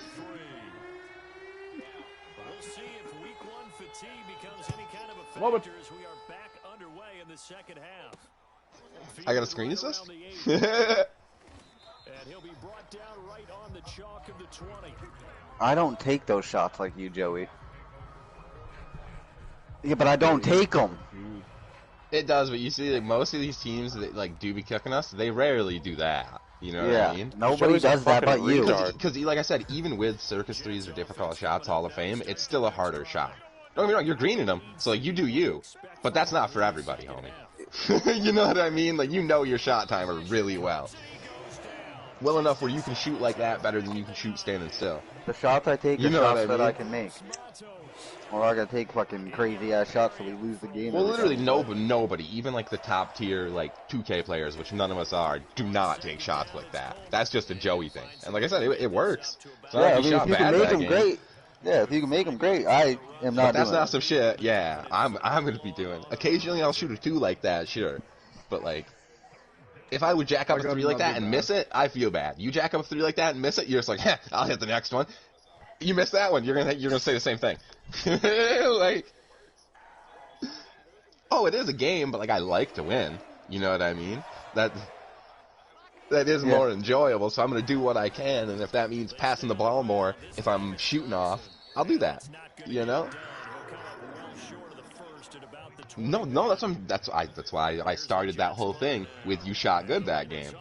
Speaker 4: see if week one fatigue becomes any kind of a
Speaker 1: Love it.
Speaker 4: factor as we are back underway in the second half.
Speaker 3: I got a screen assist?
Speaker 4: And he'll be brought down right on the chalk of the 20.
Speaker 2: I don't take those shots like you, Joey. Yeah, but I don't take them.
Speaker 3: It does, but you see, like, most of these teams that like do be kicking us, they rarely do that. You know what I mean?
Speaker 2: Nobody
Speaker 7: Joey's a
Speaker 2: does that but
Speaker 7: fucking
Speaker 2: you.
Speaker 7: retard.
Speaker 3: Because, like I said, even with Circus 3s or difficult shots, Hall of Fame, it's still a harder shot. Don't get me wrong, you're greening them, so like, you do you. But that's not for everybody, homie. You know what I mean? Like, you know your shot timer really well. Well enough where you can shoot like that better than you can shoot standing still.
Speaker 2: The shots I take
Speaker 3: You
Speaker 2: are
Speaker 3: know what
Speaker 2: shots
Speaker 3: I
Speaker 2: that
Speaker 3: mean?
Speaker 2: I can make. Or I gotta take fucking crazy ass shots so we lose the game.
Speaker 3: Well,
Speaker 2: every
Speaker 3: literally
Speaker 2: time.
Speaker 3: nobody, even like the top tier like 2K players, which none of us are, do not take shots like that. That's just a Joey thing. And like I said, it works. So
Speaker 2: Yeah, I
Speaker 3: if
Speaker 2: mean,
Speaker 3: you
Speaker 2: if
Speaker 3: shot
Speaker 2: you
Speaker 3: bad
Speaker 2: can make
Speaker 3: that
Speaker 2: them
Speaker 3: game,
Speaker 2: great. Yeah, if you can make them great, I am
Speaker 3: but
Speaker 2: not
Speaker 3: that's
Speaker 2: doing
Speaker 3: not
Speaker 2: it.
Speaker 3: some shit. Yeah, I'm gonna be doing. Occasionally, I'll shoot a 2 like that, sure. But like, if I would jack up
Speaker 1: I
Speaker 3: a
Speaker 1: got
Speaker 3: 3 like that
Speaker 1: another
Speaker 3: and
Speaker 1: bad.
Speaker 3: miss it, I feel bad. You jack up a 3 like that and miss it, you're just like, heh, I'll hit the next one. You miss that one, you're gonna say the same thing. Like, oh, it is a game, but like I like to win. You know what I mean? That is
Speaker 2: Yeah.
Speaker 3: more enjoyable. So I'm gonna do what I can, and if that means passing the ball more, if I'm shooting off, I'll do that. You know? No, that's why I started that whole thing with you shot good that game.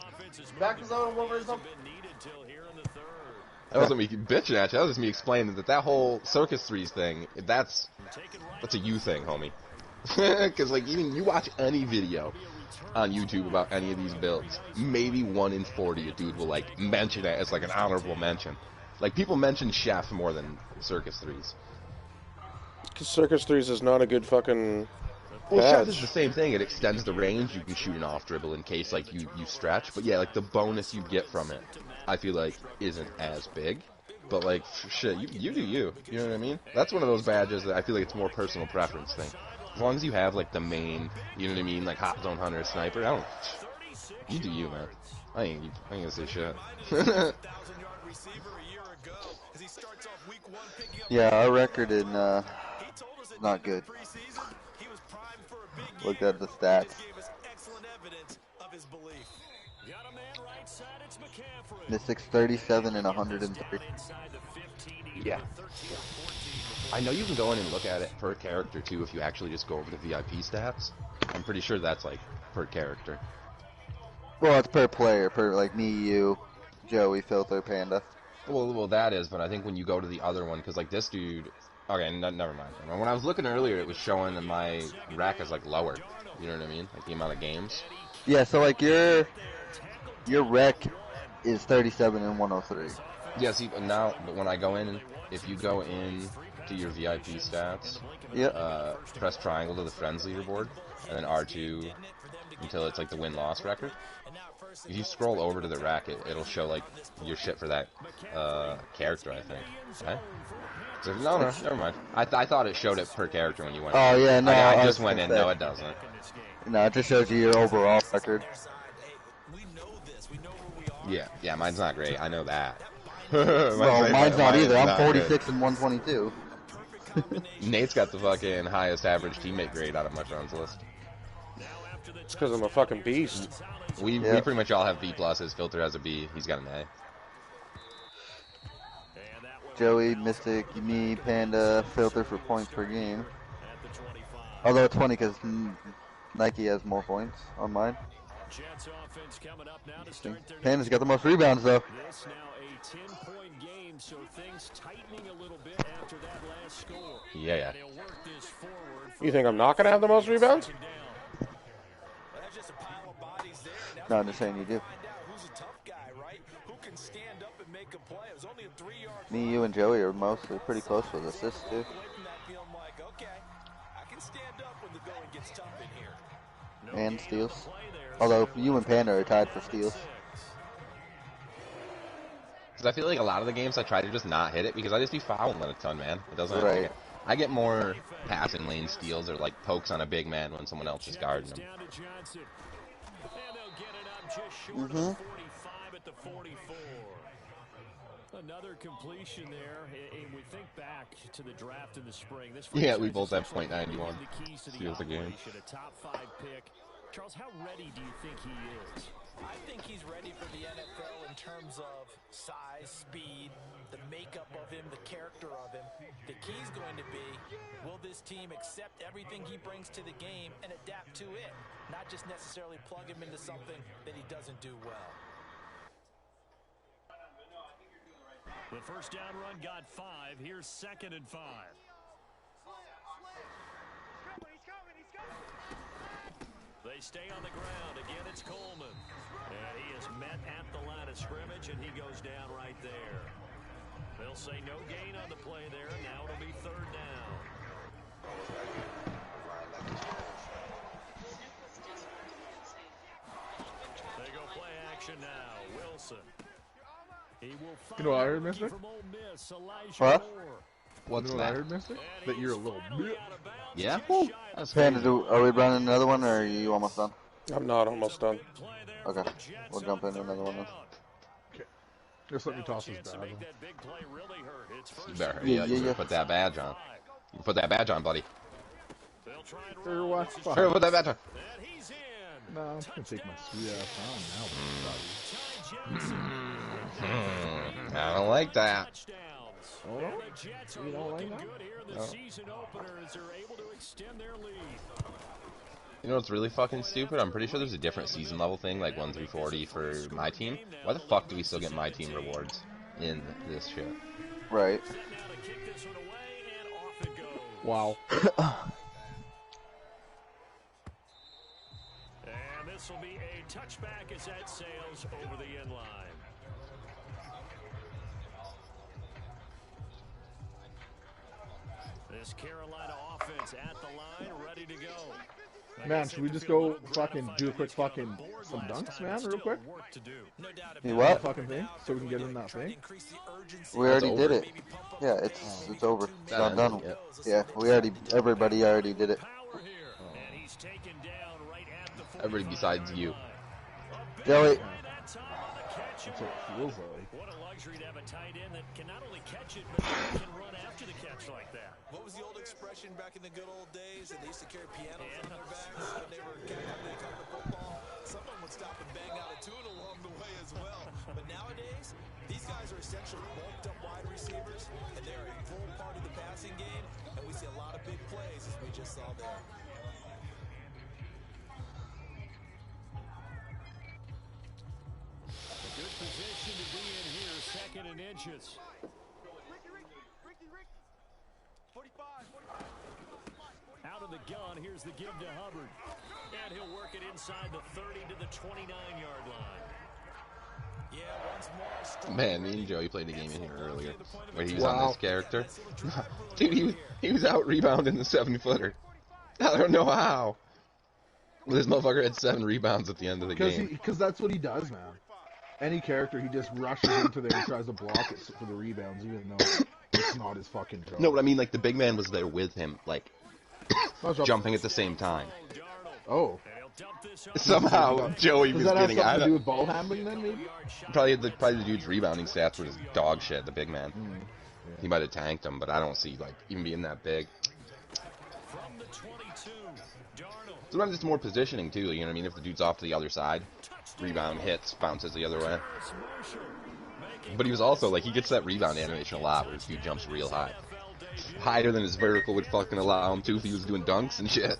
Speaker 1: Back to zone, Wolverine.
Speaker 3: That wasn't me bitching at you. That was just me explaining that whole Circus 3s thing, that's a you thing, homie. Because, like, even you watch any video on YouTube about any of these builds, maybe 1 in 40 a dude will, like, mention it as, like, an honorable mention. Like, people mention Chef more than Circus 3s.
Speaker 7: Because Circus 3s is not a good fucking
Speaker 3: Well, Chef
Speaker 7: badge.
Speaker 3: is the same thing. It extends the range. You can shoot an off dribble in case, like, you stretch. But, yeah, like, the bonus you get from it, I feel like, isn't as big. But, like, shit, you do you. You know what I mean? That's one of those badges that I feel like it's more personal preference thing. As long as you have, like, the main, you know what I mean, like, Hot Zone Hunter, Sniper, you do you, man. I ain't gonna say shit.
Speaker 2: Yeah, our record in not good. Look at the stats. Mystics 37 and 103.
Speaker 3: Yeah. I know you can go in and look at it per character, too, if you actually just go over the VIP stats. I'm pretty sure that's, like, per character.
Speaker 2: Well, it's per player, per like me, you, Joey, Filter, Panda.
Speaker 3: Well, that is, but I think when you go to the other one, because, like, this dude... Okay, never mind. When I was looking earlier, it was showing that my rack is, like, lower. You know what I mean? Like, the amount of games.
Speaker 2: Yeah, so like your rec is 37 and 103.
Speaker 3: Yeah, see, but now, but when I go in, if you go in to your VIP stats,
Speaker 2: Yep.
Speaker 3: press triangle to the friends leaderboard, and then R2 until it's, like, the win-loss record. If you scroll over to the rack, it'll show, like, your shit for that character, I think. Okay? So, no, never mind. I thought it showed it per character when you went in.
Speaker 2: Oh yeah, no.
Speaker 3: I
Speaker 2: I
Speaker 3: just
Speaker 2: was
Speaker 3: went
Speaker 2: gonna
Speaker 3: in.
Speaker 2: say.
Speaker 3: No, it doesn't.
Speaker 2: No, it just shows you your overall record.
Speaker 3: Yeah, mine's not great. I know that.
Speaker 2: Well, mine's not either. I'm
Speaker 3: good.
Speaker 2: 46 and 122.
Speaker 3: Nate's got the fucking highest average teammate grade out of my friends list.
Speaker 7: It's because I'm a fucking beast.
Speaker 3: We pretty much all have B pluses. Filter has a B. He's got an A.
Speaker 2: Joey, Mystic, me, Panda, Filter for points per game. Although it's funny because Nike has more points on mine. Panda's got the most rebounds though.
Speaker 4: This now a 10-point game, so things tightening a little bit after that last score.
Speaker 3: Yeah.
Speaker 4: They'll work this forward.
Speaker 7: You think I'm not going to have the most rebounds?
Speaker 2: No, I'm just saying you do. Me, you, and Joey are mostly pretty close with assists too. And steals. Although you and Panda are tied for steals.
Speaker 3: Because I feel like a lot of the games I try to just not hit it because I just be fouling it a ton, man. It doesn't.
Speaker 2: Right.
Speaker 3: I get more passing lane steals or like pokes on a big man when someone else is guarding him.
Speaker 4: just short of 45 at the 44. Another completion there, and we think back to the draft in the spring. This
Speaker 3: Yeah, we both have .91. Steals the game.
Speaker 4: A top 5 pick. Charles, how ready do you think he is?
Speaker 5: I think he's ready for the NFL in terms of size, speed, the makeup of him, the character of him. The key's going to be, will this team accept everything he brings to the game and adapt to it? Not just necessarily plug him into something that he doesn't do well.
Speaker 4: The first down run got 5. Here's 2nd and 5. They stay on the ground. Again, it's Coleman. And he is met at the line of scrimmage, and he goes down right there. They'll say no gain on the play there. Now it'll be 3rd down. They go play action now. Wilson. He will
Speaker 1: You know what I heard, mister?
Speaker 2: What?
Speaker 3: What's
Speaker 1: You know what I
Speaker 3: that?
Speaker 1: heard, mister? That you're a little bitch.
Speaker 3: Yeah? That's
Speaker 2: Panda,
Speaker 3: crazy.
Speaker 2: are we running another one, or are you almost done?
Speaker 7: I'm not almost done.
Speaker 2: Okay, we'll jump into another one then.
Speaker 1: Okay. Just let me toss this badge on.
Speaker 3: You better,
Speaker 2: Yeah,
Speaker 3: you
Speaker 2: yeah.
Speaker 3: better put that badge on. You put that badge on, buddy.
Speaker 1: For what?
Speaker 3: Hurry, put that badge on.
Speaker 1: No, I'm just gonna take my sweet ass on now.
Speaker 3: I don't like that.
Speaker 1: Oh, no? You don't like that?
Speaker 3: No. You know what's really fucking stupid? I'm pretty sure there's a different season level thing, like 1 through 40 for my team. Why the fuck do we still get my team rewards in this shit?
Speaker 2: Right.
Speaker 1: Wow.
Speaker 4: And this will be a touchback as that sails over the end line. This Carolina offense at the line, ready to go.
Speaker 1: Man, should we just go fucking do a quick fucking some dunks, man, real quick?
Speaker 2: You what?
Speaker 1: Fucking thing, so we can get in that thing.
Speaker 2: We already
Speaker 3: over.
Speaker 2: did it. Yeah, it's over. It's
Speaker 3: That
Speaker 2: not done.
Speaker 3: ended,
Speaker 2: Yeah, everybody already did it.
Speaker 3: Everybody besides you.
Speaker 2: Joey.
Speaker 1: That's what it feels like.
Speaker 4: What a luxury to have a tight end that can not only catch it, but can run after the catch like that.
Speaker 5: What was the old expression back in the good old days that they used to carry pianos on their backs when they were getting up to the football? Someone would stop and bang out a tune along the way as well. But nowadays, these guys are essentially bulked up wide receivers, and they're a full part of the passing game, and we see a lot of big plays as we just saw there.
Speaker 4: Good position to be in here, 2nd and inches. Out of the gun, here's the give to Hubbard. And he'll work it inside the 30 to the 29-yard line.
Speaker 5: Yeah, once more.
Speaker 3: Man, me and Joey played a game in here earlier where he was on this character. Dude, he was out rebounding the 7-footer. I don't know how. This motherfucker had 7 rebounds at the end of the game.
Speaker 1: Because that's what he does, man. Any character, he just rushes into there and tries to block it for the rebounds, even though it's not his fucking job.
Speaker 3: No, but I mean, like, the big man was there with him, like, jumping at the same time.
Speaker 1: Oh.
Speaker 3: Somehow, Joey was
Speaker 1: Does that have
Speaker 3: getting
Speaker 1: something to do with ball handling then, maybe?
Speaker 3: Probably the dude's rebounding stats were just dog shit, the big man.
Speaker 1: Yeah.
Speaker 3: He might have tanked him, but I don't see, like, even being that big. Sometimes it's more positioning, too, you know what I mean? If the dude's off to the other side, rebound hits, bounces the other way. But he was also, like, he gets that rebound animation a lot, where this dude jumps real high. Higher than his vertical would fucking allow him to if he was doing dunks and shit.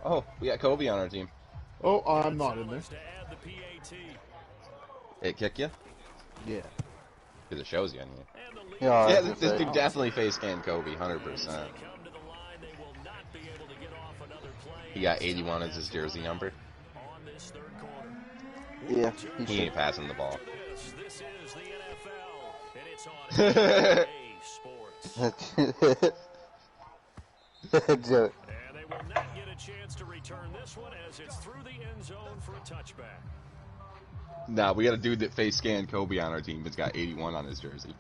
Speaker 3: Oh, we got Kobe on our team.
Speaker 1: Oh, I'm not in there.
Speaker 3: It kick you?
Speaker 1: Yeah.
Speaker 3: Because it shows you anyway.
Speaker 2: Yeah,
Speaker 3: This dude definitely face scanned Kobe, 100%. He got 81 as his jersey number.
Speaker 2: Yeah,
Speaker 3: He ain't passing the ball.
Speaker 4: This is the NFL, and it's on Sports.
Speaker 2: Joey.
Speaker 4: And they will not get a chance to return this one as it's through the end zone for a touchback.
Speaker 3: Nah, we got a dude that face scanned Kobe on our team that's got 81 on his jersey.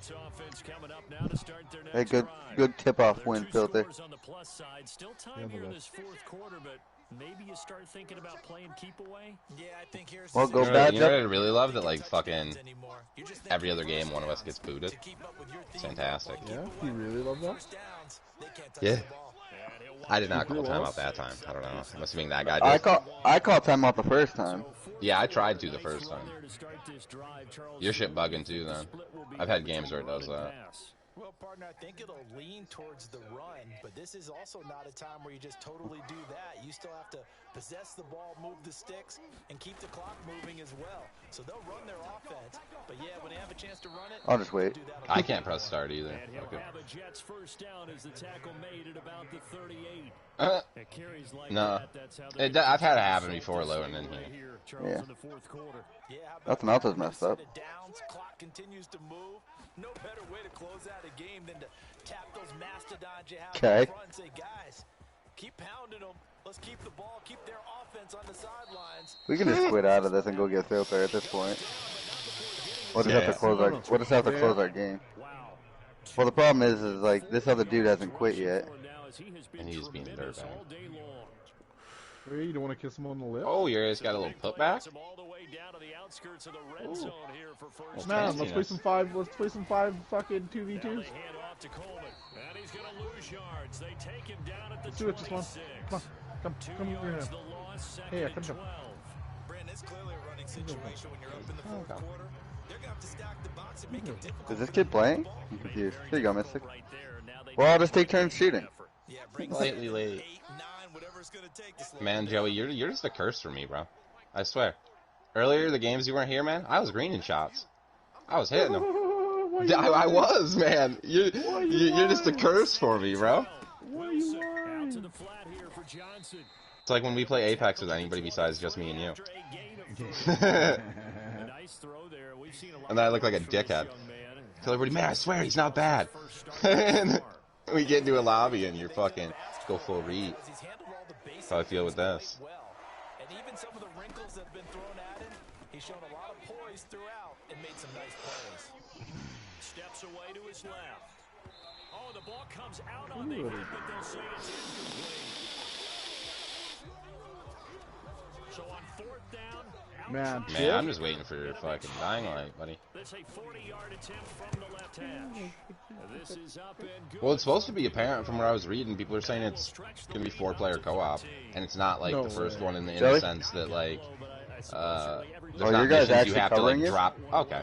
Speaker 4: Jets offense coming up now to start their
Speaker 2: Hey,
Speaker 4: next
Speaker 2: good
Speaker 4: drive.
Speaker 2: tip-off
Speaker 4: There are
Speaker 2: win,
Speaker 4: two
Speaker 2: Filthy.
Speaker 4: scores on the plus side. Still time
Speaker 1: Yeah,
Speaker 4: here in
Speaker 1: but-
Speaker 4: this fourth quarter, but maybe you start thinking about playing keep away.
Speaker 5: Yeah, I think here's
Speaker 2: Well,
Speaker 5: the
Speaker 2: go
Speaker 3: You know,
Speaker 2: badge
Speaker 3: you know what
Speaker 2: up.
Speaker 3: I really love? That, like,
Speaker 5: touchdowns
Speaker 3: fucking
Speaker 5: anymore. You're just
Speaker 3: every
Speaker 5: thinking
Speaker 3: other game,
Speaker 5: first
Speaker 3: one of us
Speaker 5: downs
Speaker 3: gets booted.
Speaker 5: to keep up with your
Speaker 3: It's
Speaker 5: team.
Speaker 3: fantastic.
Speaker 1: Yeah, you really love that?
Speaker 5: First downs, they can't touch
Speaker 3: Yeah.
Speaker 5: the ball.
Speaker 4: And he'll watch
Speaker 3: I did not
Speaker 1: Super
Speaker 3: call
Speaker 1: well.
Speaker 3: timeout that time. I don't know. I'm assuming that guy
Speaker 2: I
Speaker 3: did.
Speaker 2: called timeout the first time.
Speaker 3: Yeah, I tried to the first time.
Speaker 4: there to start this drive. Charles,
Speaker 3: Your shit bugging too, then. I've had games where it does that.
Speaker 5: Well, partner, I think it'll lean towards the run, but this is also not a time where you just totally do that. You still have to possess the ball, move the sticks, and keep the clock moving as well. So they'll run their offense, but yeah, when they have a chance to run it,
Speaker 2: I'll just wait.
Speaker 5: do that.
Speaker 3: I can't press start either.
Speaker 4: And he'll
Speaker 3: Okay.
Speaker 4: have a Jets first down as the tackle made at about the 38.
Speaker 3: Uh,
Speaker 4: It carries like
Speaker 3: No.
Speaker 4: that. That's how
Speaker 3: I've had it happen before loading in here.
Speaker 4: Charles,
Speaker 2: Yeah.
Speaker 4: in the fourth quarter.
Speaker 5: Yeah, how about
Speaker 2: Nothing else is messed up.
Speaker 5: set of downs, clock continues to move. No better way to close out a game than to tap those mastodons you have
Speaker 2: Okay.
Speaker 5: in front and say, guys, keep pounding them. Let's keep the ball, keep their offense on the sidelines.
Speaker 2: We can just quit out of this and go get Filthy at this point. We'll just have to close our. We'll just have to close our game.
Speaker 4: Wow.
Speaker 2: Well, the problem is like this other dude hasn't quit yet.
Speaker 3: And he's being a dirtbag.
Speaker 1: Hey, you don't want to kiss him on the lip?
Speaker 3: Oh, you guys got a little putback?
Speaker 1: Man, let's play some five. Let's play some five fucking 2v2s. Let's do it, just one. Come here. Hey, come.
Speaker 5: Brandon, it's clearly a running situation when you're up in the fourth quarter. They're going to have to stack the box and make it difficult.
Speaker 2: Is this kid playing? I'm confused. Here you go, Mystic. Well, I'll just take turns shooting.
Speaker 5: Yeah, bring
Speaker 3: Slightly late.
Speaker 5: 8, 9, whatever it's going to take to slow
Speaker 3: Man,
Speaker 5: it
Speaker 3: Joey, you're just a curse for me, bro. I swear. Earlier, the games you weren't here, man, I was greening shots. I was hitting them. I was, man. You're just a curse for me, bro.
Speaker 1: Why are you lying?
Speaker 3: It's like when we play Apex with anybody besides just me and you. And then I look like a dickhead. Tell everybody, man, I swear he's not bad. And we get into a lobby and you're fucking go full read. That's how I feel with this.
Speaker 5: And even some of the wrinkles that have been thrown at him, he's shown a lot of poise throughout and made some nice plays.
Speaker 4: Steps away to his left. Oh, the ball comes out on the hit, but they'll say it's incomplete. So on fourth down,
Speaker 1: Man,
Speaker 3: Man, I'm just waiting for your fucking dying light, buddy.
Speaker 4: that's a 40-yard attempt from the left hash. This is up and good.
Speaker 3: Well, it's supposed to be apparent from where I was reading. People are saying it's going to be 4-player co-op. And it's not like
Speaker 1: No
Speaker 3: the first
Speaker 1: way.
Speaker 3: one in the
Speaker 2: Joey?
Speaker 3: sense that, like, there's
Speaker 2: Oh,
Speaker 3: not
Speaker 2: your guy's
Speaker 3: missions you
Speaker 2: actually
Speaker 3: have to, like,
Speaker 2: covering you?
Speaker 3: drop. Okay.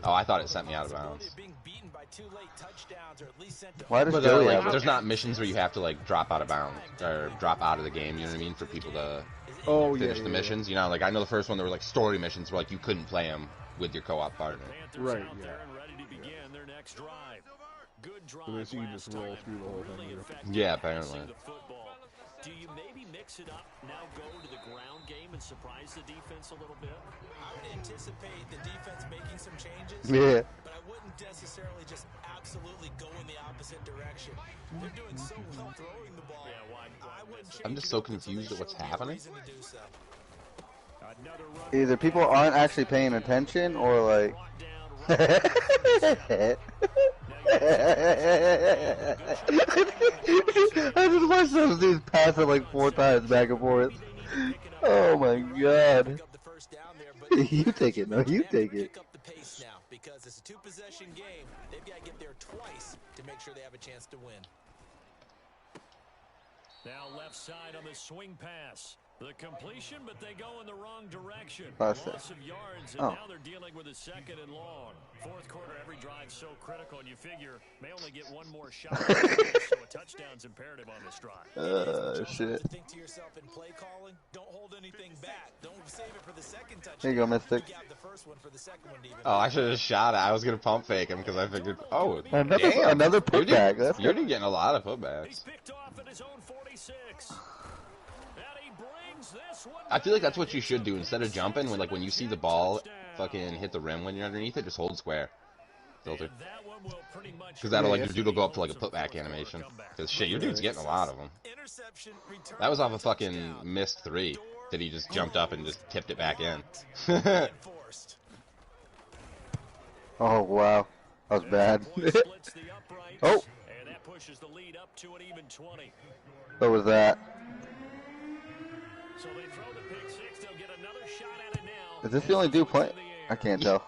Speaker 3: Oh, I thought it sent me out of bounds.
Speaker 5: Being beaten by 2 late touchdowns or at least sent to
Speaker 2: Why does
Speaker 3: But
Speaker 2: Joey
Speaker 3: like,
Speaker 2: have it?
Speaker 3: there's not missions where you have to, like, drop out of bounds or drop out of the game, you know what I mean, for people to
Speaker 1: Oh, yeah.
Speaker 3: finish the missions. You know, like, I know the first one, there were, like, story missions where, like, you couldn't play them with your co-op partner.
Speaker 1: Right,
Speaker 4: out
Speaker 1: yeah.
Speaker 4: there and ready to begin their next drive. Good drive
Speaker 1: So basically you
Speaker 4: last
Speaker 1: just roll
Speaker 4: time.
Speaker 1: through the whole thing,
Speaker 4: Really
Speaker 1: yeah.
Speaker 4: effective
Speaker 3: Yeah,
Speaker 4: passing
Speaker 3: apparently.
Speaker 4: the football. Do you maybe mix it up, now go to the ground game and surprise the defense a little bit?
Speaker 5: I would anticipate the defense making some changes.
Speaker 2: Yeah.
Speaker 5: But I wouldn't necessarily just absolutely go in the opposite direction. They're doing so well throwing the ball. I wouldn't change
Speaker 3: I'm just
Speaker 5: it
Speaker 3: so
Speaker 5: up until
Speaker 3: confused
Speaker 5: they
Speaker 3: at what's
Speaker 5: showed me a
Speaker 3: happening.
Speaker 5: reason to do so.
Speaker 4: Another run
Speaker 2: Either people aren't actually paying attention or like. I just watched those dudes pass it like 4 times back and forth. Oh my god.
Speaker 5: Pick up the first down there, but
Speaker 2: You take it, no, you take it.
Speaker 5: pick up the pace now because it's a 2-possession game. They've got to get there twice to make sure they have a chance to win.
Speaker 4: now left side on the swing pass. The completion, but they go in the wrong direction.
Speaker 2: Lost it.
Speaker 4: Loss of yards, and
Speaker 2: Oh.
Speaker 4: now they're dealing with a second and long. Fourth quarter, every drive so critical, and you figure may only get one more shot. So a touchdown's imperative on this drive.
Speaker 2: Shit.
Speaker 5: To think to yourself in play calling, don't hold anything back. Don't save it for the second touchdown.
Speaker 2: Here you go, Mystic.
Speaker 5: You got the first one for the second one to even.
Speaker 3: Oh, I should have shot it. I was going to pump fake him because I figured, oh,
Speaker 2: Another
Speaker 3: damn.
Speaker 2: putback. That's
Speaker 3: You're
Speaker 2: good.
Speaker 3: getting a lot of
Speaker 4: He's
Speaker 3: putbacks.
Speaker 4: picked off at his own 46. And he brings this one
Speaker 3: I feel like that's
Speaker 4: back.
Speaker 3: what you should do instead of jumping. When you see the ball fucking hit the rim when you're underneath it, just hold square. Filter.
Speaker 4: And that one will pretty much
Speaker 3: Because that'll, like, your dude will go up to, like, a putback animation. Because, shit, your dude's getting a lot of them.
Speaker 5: Interception, return
Speaker 3: That was off a
Speaker 5: for
Speaker 3: fucking
Speaker 5: touchdown.
Speaker 3: missed 3 that he just jumped up and just tipped it back in.
Speaker 5: Enforced.
Speaker 2: Oh wow. That was bad.
Speaker 4: Splits the uprights,
Speaker 2: Oh.
Speaker 4: and that pushes the lead up to an even 20.
Speaker 2: So was that.
Speaker 4: So they throw the pick six. They'll get another shot at it now.
Speaker 2: Is this the only dude playing? I can't tell.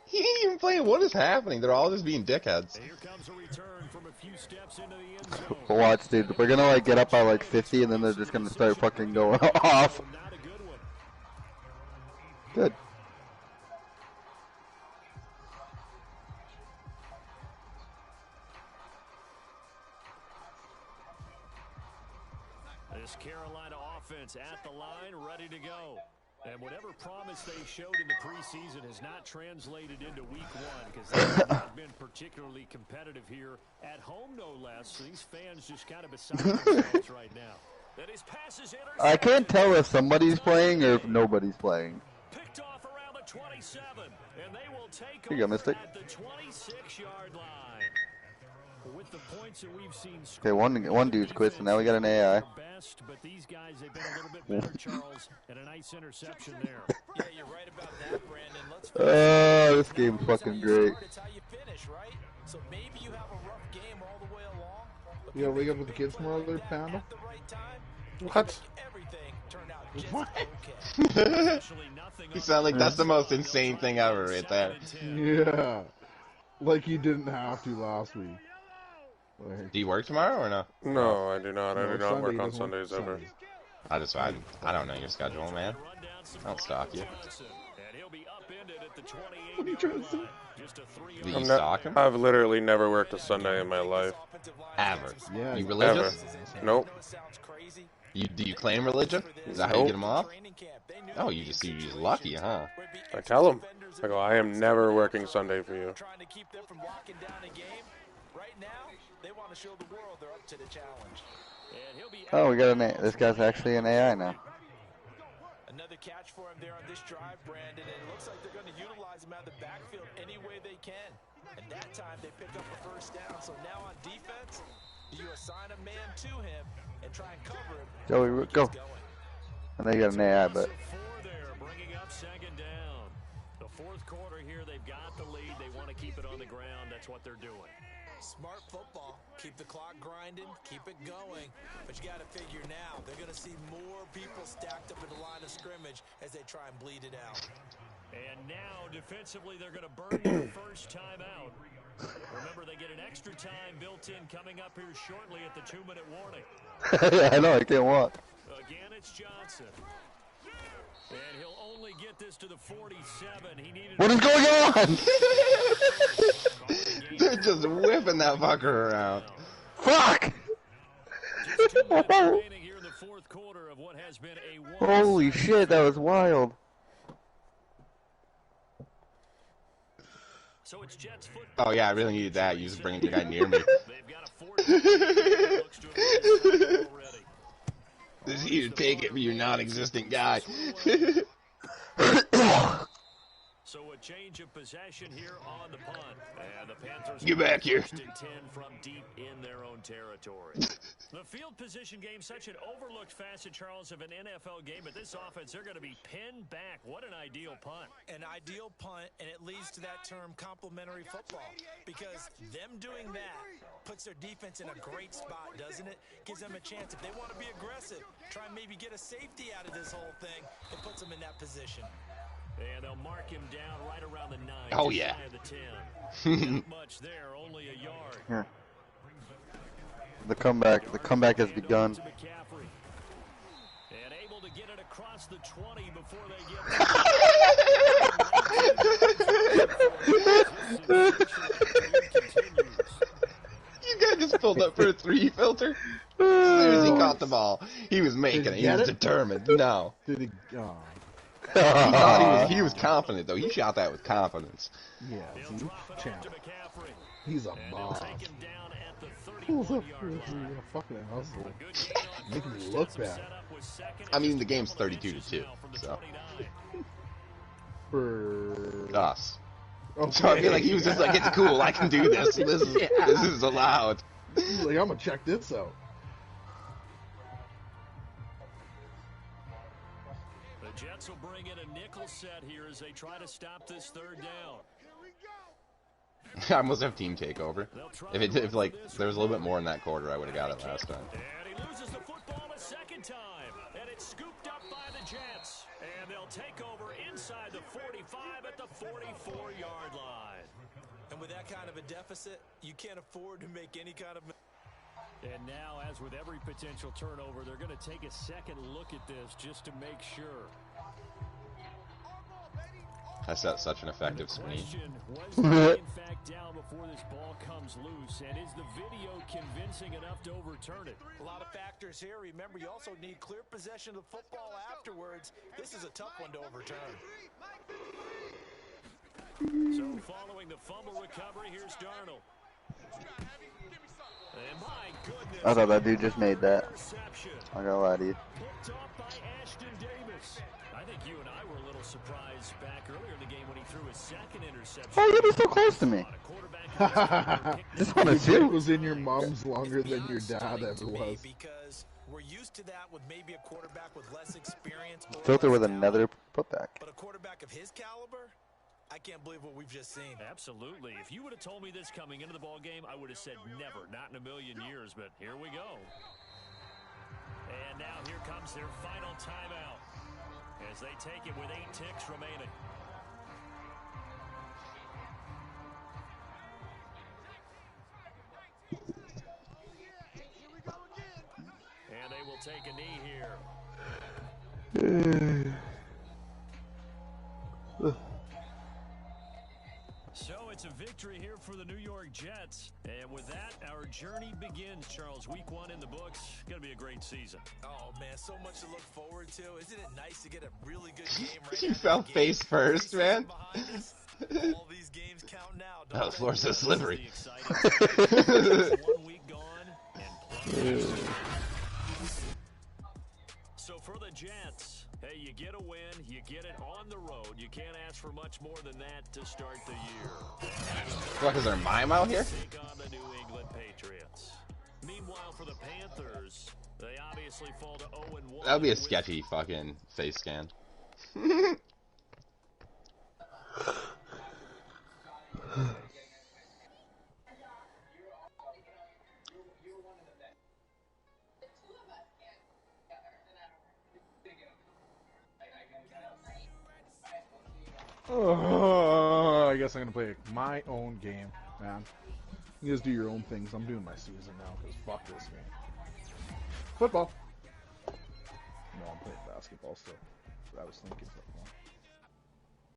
Speaker 3: He ain't even playing. What is happening? They're all just being dickheads.
Speaker 4: Here comes a return from a few steps into the end zone.
Speaker 2: Watch, dude. We're gonna like get up by like 50, and then they're just gonna start fucking going off.
Speaker 4: Not a good one.
Speaker 2: Good.
Speaker 4: This Carolina offense at the line, ready to go. And whatever promise they showed in the preseason has not translated into week one because they have not been particularly competitive here at home, no less. So these fans just kind of beside themselves right now. That his pass is
Speaker 2: I can't tell if somebody's playing or if nobody's playing.
Speaker 4: picked off around the 27, and they will take
Speaker 2: Here you go,
Speaker 4: over
Speaker 2: Mystic.
Speaker 4: at the 26-yard line. With the points that we've seen
Speaker 2: Okay, one dude's quit, so now we got an AI.
Speaker 4: best, but these guys, they've been a little bit better, Charles, and a nice interception there.
Speaker 5: Yeah, you're right about that, Brandon. Let's
Speaker 2: This game's fucking great.
Speaker 5: It's how you finish, right? So maybe you have a rough game all the way along. But
Speaker 1: You gotta wake up with the kids tomorrow, there, Panda?
Speaker 5: at the right time,
Speaker 7: What?
Speaker 5: everything turned out just
Speaker 1: What?
Speaker 5: okay.
Speaker 4: Actually, nothing
Speaker 3: You sound like that's the most insane thing ever right there.
Speaker 1: Yeah. Like you didn't have to last week. Like,
Speaker 3: Do you work tomorrow or no?
Speaker 7: No, I do not. I
Speaker 1: no,
Speaker 7: do not work
Speaker 1: Sunday
Speaker 7: on
Speaker 1: doesn't work
Speaker 7: Sundays ever.
Speaker 1: Sundays.
Speaker 3: I don't know your schedule, man. I don't stalk you.
Speaker 4: And he'll be upended at the
Speaker 1: What are you
Speaker 4: 28-yard
Speaker 1: trying to say?
Speaker 4: line. Just a
Speaker 3: Do
Speaker 4: 3-yard
Speaker 3: you stalk him?
Speaker 7: I've literally never worked a Sunday in my life.
Speaker 3: Ever?
Speaker 1: Yeah.
Speaker 3: You
Speaker 7: Ever.
Speaker 3: religious?
Speaker 7: Nope.
Speaker 3: Do you claim religion? Is that how you get them off? Oh, you just lucky, huh?
Speaker 7: I tell them. I go, I am never working Sunday for you.
Speaker 5: Trying to keep them from locking down a game. Right now, they want to show the world they're up to the challenge.
Speaker 4: And he'll be
Speaker 2: Oh, we got an AI. This guy's actually an AI now.
Speaker 5: Another catch for him there on this drive, Brandon, and it looks like they're going to utilize him out of the backfield any way they can. And that time they pick up a first down. So now on defense, do you assign a man to him and try and cover him?
Speaker 2: Joey, go.
Speaker 5: Going.
Speaker 2: I know you got an AI, but
Speaker 4: four there, bringing up second down. The fourth quarter here, they've got the lead. They want to keep it on the ground. That's what they're doing.
Speaker 5: Smart football. Keep the clock grinding, keep it going. But you got to figure now, they're going to see more people stacked up in the line of scrimmage as they try and bleed it out.
Speaker 4: And now, defensively, they're going to burn their first time out. Remember, they get an extra time built in coming up here shortly at the 2-minute warning.
Speaker 2: I know I can't walk.
Speaker 4: Again, it's Johnson. And he'll only get this to the 47. He needed
Speaker 2: What is going on?
Speaker 3: They're just whipping that fucker around.
Speaker 2: Fuck!
Speaker 4: Just 2 minutes remaining here in the fourth quarter of what has been a
Speaker 2: Holy shit, that was wild.
Speaker 4: So it's Jets football.
Speaker 3: Oh yeah, I really needed that. You just bringing the guy near me.
Speaker 4: They've got a 40. Looks to have already.
Speaker 3: This is you to take it for your non-existent guy.
Speaker 4: So a change of possession here on the punt. And the Panthers
Speaker 3: Get back here.
Speaker 4: first and 10 from deep in their own territory. The field position game, such an overlooked facet, Charles, of an NFL game. But this offense, they're going to be pinned back. What an ideal punt.
Speaker 5: An ideal punt, and it leads to that term complementary football. Because them doing that puts their defense in a great spot, doesn't it? Gives them a chance. If they want to be aggressive, try and maybe get a safety out of this whole thing, it puts them in that position.
Speaker 4: And they'll mark him down right around the 9.
Speaker 3: Oh,
Speaker 4: just
Speaker 3: yeah.
Speaker 4: shy of the 10. Not much there, only a yard.
Speaker 2: Here. The comeback has begun.
Speaker 4: To McCaffrey. And able to get it across the 20 before they get
Speaker 3: You guy just pulled up for a 3 filter. As soon as he caught the ball, he was making it. He was determined. No.
Speaker 1: Did he? Oh,
Speaker 3: He thought he was confident, though. He shot that with confidence.
Speaker 1: yeah. See? Champ.
Speaker 4: to McCaffrey.
Speaker 1: He's a
Speaker 4: And he'll
Speaker 1: boss.
Speaker 4: take him down at the
Speaker 1: Who's up
Speaker 4: 31-yard
Speaker 1: for
Speaker 4: line.
Speaker 1: a fucking hustle?
Speaker 4: Good gain on
Speaker 1: Making me
Speaker 4: first.
Speaker 1: look
Speaker 4: It's
Speaker 1: bad.
Speaker 4: set up with second
Speaker 3: I
Speaker 4: and
Speaker 3: mean,
Speaker 4: just
Speaker 3: the
Speaker 4: a
Speaker 3: game's
Speaker 4: couple of
Speaker 3: 32 to
Speaker 4: inches
Speaker 3: 2,
Speaker 4: now from the
Speaker 3: so.
Speaker 4: 29.
Speaker 1: For
Speaker 3: Us.
Speaker 1: okay.
Speaker 3: So I feel like he was just like, it's cool, I can do this. This is allowed.
Speaker 1: He's like, I'm gonna check this out.
Speaker 4: The Jets will bring in a nickel set here as they try to stop this third down.
Speaker 3: I almost have team takeover. If like there was a little bit more in that quarter, I would have got it last time.
Speaker 4: And he loses the football a second time. And it's scooped up by the Jets. And they'll take over inside the 45 at the 44-yard line.
Speaker 5: And with that kind of a deficit, you can't afford to make any kind of...
Speaker 4: And now, as with every potential turnover, they're going to take a second look at this just to make sure.
Speaker 3: That's such an effective screen.
Speaker 4: Was he in fact down before this ball comes loose? And is the video convincing enough to overturn it?
Speaker 5: A lot of factors here. Remember, you also need clear possession of the football afterwards. This is a tough one to overturn.
Speaker 4: So following the fumble recovery, here's Darnold. And my goodness,
Speaker 2: I thought that dude just made that. I gotta lie to you.
Speaker 4: picked off by Ashton Davis. I think you and I were a little surprised back earlier in the game when he threw his second interception.
Speaker 2: Oh, you'd be so close to me. Just want to
Speaker 1: It
Speaker 2: see.
Speaker 1: was in your mom's longer than your dad ever was.
Speaker 5: Because we're used to that with maybe a quarterback with less experience. Or
Speaker 2: Filter
Speaker 5: less
Speaker 2: with
Speaker 5: talent.
Speaker 2: another putback.
Speaker 5: But a quarterback of his caliber, I can't believe what we've just seen.
Speaker 4: Absolutely. If you would have told me this coming into the ball game, I would have said never, not in a million years, but here we go. And now here comes their final timeout as they take it with 8 ticks remaining. And they will take a knee here. So it's a victory here for the New York Jets. And with that, our journey begins, Charles. Week 1 in the books. Going to be a great season.
Speaker 5: Oh, man, so much to look forward to. Isn't it nice to get a really good game right
Speaker 3: You
Speaker 5: after
Speaker 3: fell
Speaker 5: the game?
Speaker 3: face first, man.
Speaker 5: Behind us. All these games count now.
Speaker 3: Oh, the floor's so slippery.
Speaker 4: This is the exciting 1 week gone and plus. So for the Jets, hey, you get a win, you get it on the road. You can't ask for much more than that to start the year.
Speaker 3: Fuck, is there a mime out here?
Speaker 4: Take on the New England Patriots. Meanwhile, for the Panthers, they obviously fall to 0-1.
Speaker 3: That would be a sketchy fucking face scan.
Speaker 1: Oh, I guess I'm gonna play my own game, man. You guys do your own things. I'm doing my season now because fuck this game. Football. No, I'm playing basketball still. I was thinking football.